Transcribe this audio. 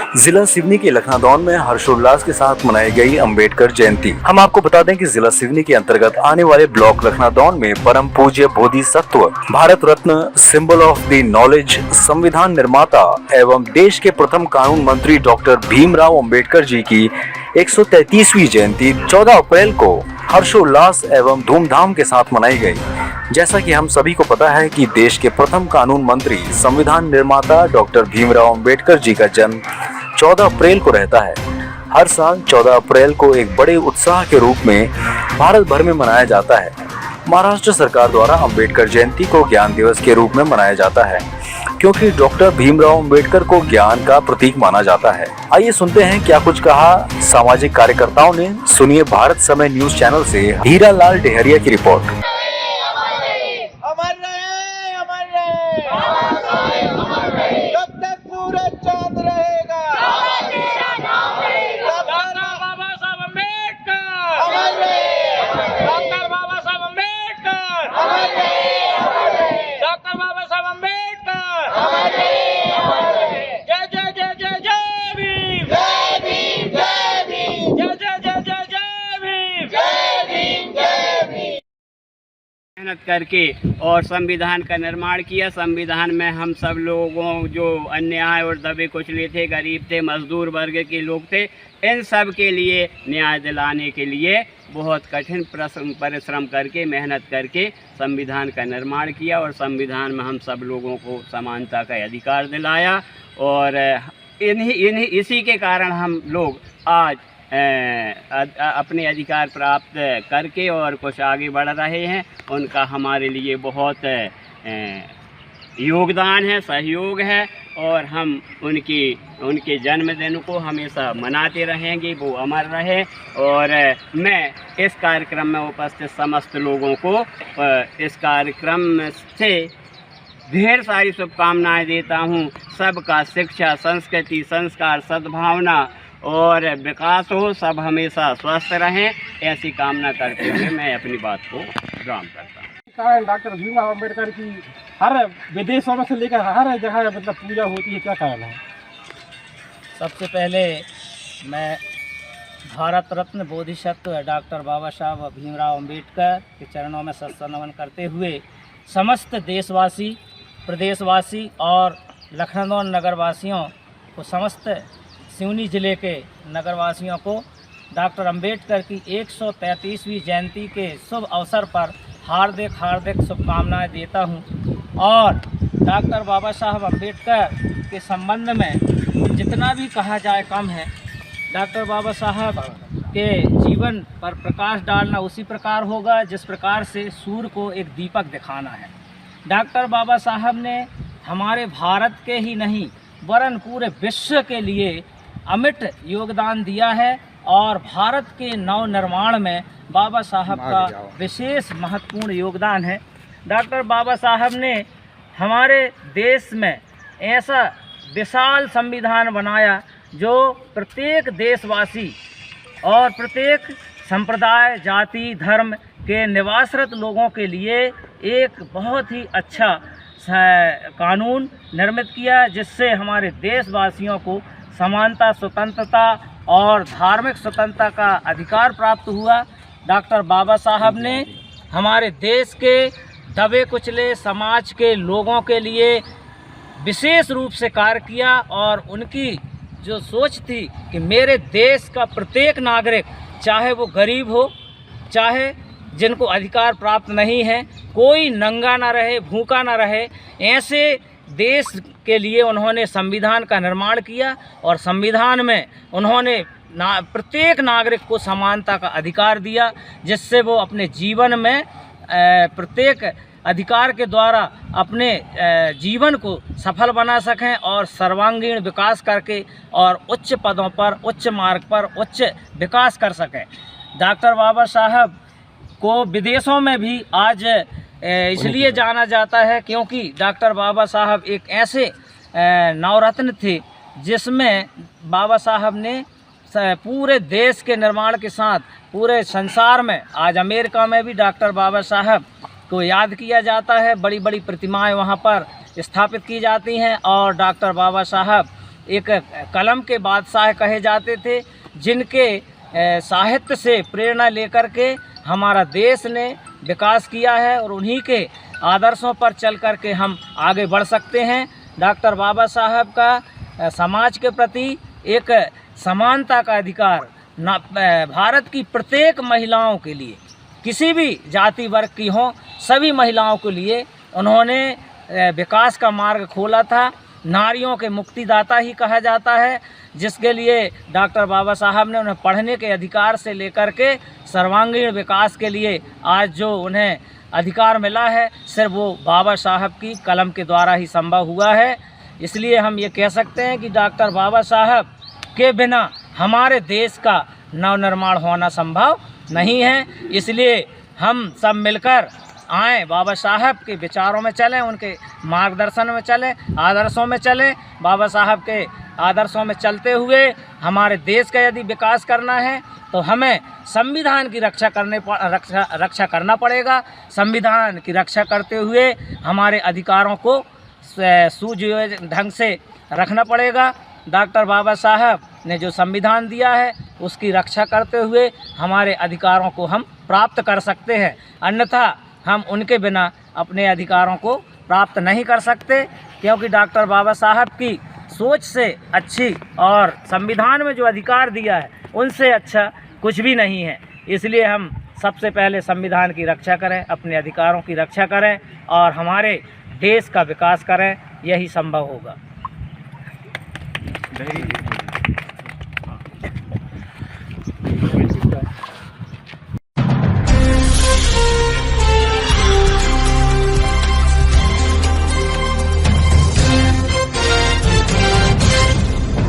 जिला सिवनी के लखनादौन में हर्षोल्लास के साथ मनाई गई अंबेडकर जयंती। हम आपको बता दें कि जिला सिवनी के अंतर्गत आने वाले ब्लॉक लखनादौन में परम पूज्य Bodhisattva, Bharat Ratna, symbol of the knowledge, संविधान निर्माता एवं देश के प्रथम कानून मंत्री डॉक्टर भीमराव अंबेडकर जी की 133वीं जयंती 14 अप्रैल को हर्षोल्लास एवं धूमधाम के साथ मनाई गई। जैसा कि हम सभी को पता है कि देश के प्रथम कानून मंत्री, संविधान निर्माता डॉक्टर भीमराव अंबेडकर जी का जन्म 14 अप्रैल को रहता है। हर साल 14 अप्रैल को एक बड़े उत्साह के रूप में भारत भर में मनाया जाता है। महाराष्ट्र सरकार द्वारा अंबेडकर जयंती को ज्ञान दिवस के रूप में मनाया जाता है, क्योंकि डॉक्टर भीमराव अंबेडकर को ज्ञान का प्रतीक माना जाता है। आइए सुनते हैं क्या कुछ कहा सामाजिक कार्यकर्ताओं ने। सुनिए भारत समय न्यूज चैनल से हीरा लाल डेहरिया की रिपोर्ट। मेहनत करके और संविधान का निर्माण किया। संविधान में हम सब लोगों जो अन्याय और दबे कुचले थे, गरीब थे, मजदूर वर्ग के लोग थे, इन सब के लिए न्याय दिलाने के लिए बहुत कठिन परिश्रम करके, मेहनत करके संविधान का निर्माण किया और संविधान में हम सब लोगों को समानता का अधिकार दिलाया। और इसी के कारण हम लोग आज अपने अधिकार प्राप्त करके और कुछ आगे बढ़ रहे हैं। उनका हमारे लिए बहुत योगदान है, सहयोग है और हम उनके जन्मदिन को हमेशा मनाते रहेंगे, वो अमर रहे। और मैं इस कार्यक्रम में उपस्थित समस्त लोगों को इस कार्यक्रम से ढेर सारी शुभकामनाएं देता हूं। सबका शिक्षा, संस्कृति, संस्कार, सद्भावना और विकास हो, सब हमेशा स्वस्थ रहें, ऐसी कामना करते हुए मैं अपनी बात को विराम करता हूँ। डॉक्टर भीमराव अंबेडकर की हर विदेशों में से लेकर हर जगह मतलब पूजा होती है, क्या कारण है? सबसे पहले मैं भारत रत्न बोधिसत्व डॉक्टर बाबा साहब भीमराव अंबेडकर के चरणों में सत्संग नमन करते हुए समस्त देशवासी, प्रदेशवासी और लखनऊ नगरवासियों को, समस्त सिवनी ज़िले के नगरवासियों को डॉक्टर अंबेडकर की 133वीं जयंती के शुभ अवसर पर हार्दिक शुभकामनाएं देता हूं। और डॉक्टर बाबा साहब अंबेडकर के संबंध में जितना भी कहा जाए कम है। डॉक्टर बाबा साहब के जीवन पर प्रकाश डालना उसी प्रकार होगा जिस प्रकार से सूर्य को एक दीपक दिखाना है। डॉक्टर बाबा साहब ने हमारे भारत के ही नहीं वरन पूरे विश्व के लिए अमिट योगदान दिया है और भारत के नव निर्माण में बाबा साहब का विशेष महत्वपूर्ण योगदान है। डॉक्टर बाबा साहब ने हमारे देश में ऐसा विशाल संविधान बनाया जो प्रत्येक देशवासी और प्रत्येक संप्रदाय, जाति, धर्म के निवासरत लोगों के लिए एक बहुत ही अच्छा कानून निर्मित किया, जिससे हमारे देशवासियों को समानता, स्वतंत्रता और धार्मिक स्वतंत्रता का अधिकार प्राप्त हुआ। डॉक्टर बाबा साहब ने हमारे देश के दबे कुचले समाज के लोगों के लिए विशेष रूप से कार्य किया और उनकी जो सोच थी कि मेरे देश का प्रत्येक नागरिक, चाहे वो गरीब हो, चाहे जिनको अधिकार प्राप्त नहीं है, कोई नंगा ना रहे, भूखा ना रहे, ऐसे देश के लिए उन्होंने संविधान का निर्माण किया। और संविधान में उन्होंने प्रत्येक नागरिक को समानता का अधिकार दिया, जिससे वो अपने जीवन में प्रत्येक अधिकार के द्वारा अपने जीवन को सफल बना सकें और सर्वांगीण विकास करके और उच्च पदों पर, उच्च मार्ग पर उच्च विकास कर सकें। डॉक्टर बाबा साहब को विदेशों में भी आज इसलिए जाना जाता है क्योंकि डॉक्टर बाबा साहब एक ऐसे नवरत्न थे जिसमें बाबा साहब ने पूरे देश के निर्माण के साथ पूरे संसार में, आज अमेरिका में भी डॉक्टर बाबा साहब को याद किया जाता है। बड़ी बड़ी प्रतिमाएं वहां पर स्थापित की जाती हैं और डॉक्टर बाबा साहब एक कलम के बादशाह कहे जाते थे, जिनके साहित्य से प्रेरणा लेकर के हमारा देश ने विकास किया है और उन्हीं के आदर्शों पर चल कर के हम आगे बढ़ सकते हैं। डॉक्टर बाबा साहब का समाज के प्रति एक समानता का अधिकार भारत की प्रत्येक महिलाओं के लिए, किसी भी जाति वर्ग की हों, सभी महिलाओं के लिए उन्होंने विकास का मार्ग खोला था। नारियों के मुक्तिदाता ही कहा जाता है, जिसके लिए डॉक्टर बाबा साहब ने उन्हें पढ़ने के अधिकार से लेकर के सर्वांगीण विकास के लिए आज जो उन्हें अधिकार मिला है, सिर्फ वो बाबा साहब की कलम के द्वारा ही संभव हुआ है। इसलिए हम ये कह सकते हैं कि डॉक्टर बाबा साहब के बिना हमारे देश का नवनिर्माण होना संभव नहीं है। इसलिए हम सब मिलकर आएँ, बाबा साहब के विचारों में चलें, उनके मार्गदर्शन में चलें, आदर्शों में चलें। बाबा साहब के आदर्शों में चलते हुए हमारे देश का यदि विकास करना है तो हमें संविधान की रक्षा करना पड़ेगा। संविधान की रक्षा करते हुए हमारे अधिकारों को सुयोजित ढंग से रखना पड़ेगा। डॉक्टर बाबा साहब ने जो संविधान दिया है उसकी रक्षा करते हुए हमारे अधिकारों को हम प्राप्त कर सकते हैं, अन्यथा हम उनके बिना अपने अधिकारों को प्राप्त नहीं कर सकते, क्योंकि डॉक्टर बाबा साहब की सोच से अच्छी और संविधान में जो अधिकार दिया है उनसे अच्छा कुछ भी नहीं है। इसलिए हम सबसे पहले संविधान की रक्षा करें, अपने अधिकारों की रक्षा करें और हमारे देश का विकास करें, यही संभव होगा।